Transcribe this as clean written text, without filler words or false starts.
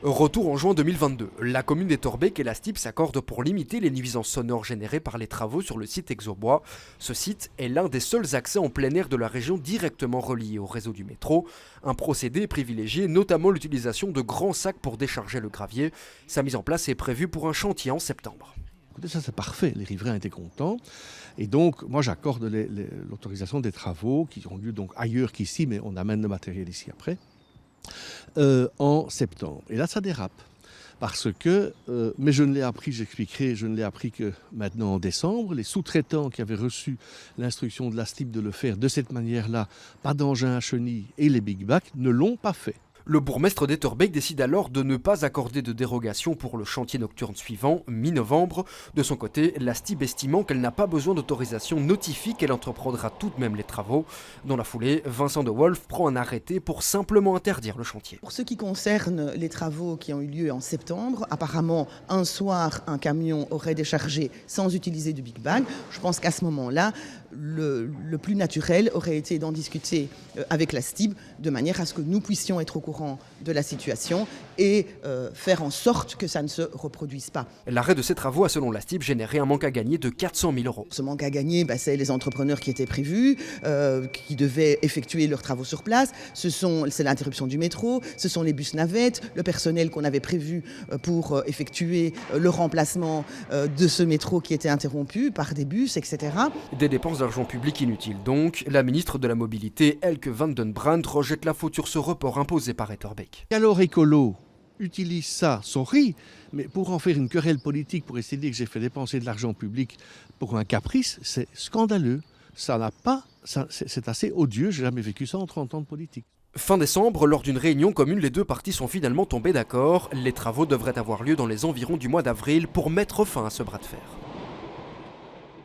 Retour en juin 2022. La commune d'Etterbeek et la STIB s'accordent pour limiter les nuisances sonores générées par les travaux sur le site Exobois. Ce site est l'un des seuls accès en plein air de la région directement relié au réseau du métro. Un procédé privilégié, notamment l'utilisation de grands sacs pour décharger le gravier. Sa mise en place est prévue pour un chantier en septembre. Écoutez, ça c'est parfait, les riverains étaient contents. Et donc, moi j'accorde l'autorisation des travaux qui ont lieu donc ailleurs qu'ici, mais on amène le matériel ici après. En septembre. Et là, ça dérape. Parce que, mais je ne l'ai appris, j'expliquerai, je ne l'ai appris que maintenant en décembre. Les sous-traitants qui avaient reçu l'instruction de la STIB de le faire de cette manière-là, pas d'engin à chenilles et les big bacs, ne l'ont pas fait. Le bourgmestre d'Etterbeek décide alors de ne pas accorder de dérogation pour le chantier nocturne suivant, mi-novembre. De son côté, la STIB, estimant qu'elle n'a pas besoin d'autorisation, notifie qu'elle entreprendra tout de même les travaux. Dans la foulée, Vincent de Wolf prend un arrêté pour simplement interdire le chantier. Pour ce qui concerne les travaux qui ont eu lieu en septembre, apparemment un soir, un camion aurait déchargé sans utiliser de Big Bang. Je pense qu'à ce moment-là, le plus naturel aurait été d'en discuter avec la STIB de manière à ce que nous puissions être au courant de la situation et faire en sorte que ça ne se reproduise pas. L'arrêt de ces travaux a, selon la STIB, généré un manque à gagner de 400 000 €. Ce manque à gagner, c'est les entrepreneurs qui étaient prévus, qui devaient effectuer leurs travaux sur place. C'est l'interruption du métro, ce sont les bus navettes, le personnel qu'on avait prévu pour effectuer le remplacement de ce métro qui était interrompu par des bus, etc. Des dépenses d'argent public inutiles donc. La ministre de la Mobilité, Elke van den Brand, rejette la faute sur ce report imposé par Etterbeek. Alors écolo utilise ça, sorry, mais pour en faire une querelle politique, pour essayer de dire que j'ai fait dépenser de l'argent public pour un caprice, c'est scandaleux. C'est assez odieux, j'ai jamais vécu ça en 30 ans de politique. Fin décembre, lors d'une réunion commune, les deux parties sont finalement tombées d'accord. Les travaux devraient avoir lieu dans les environs du mois d'avril pour mettre fin à ce bras de fer.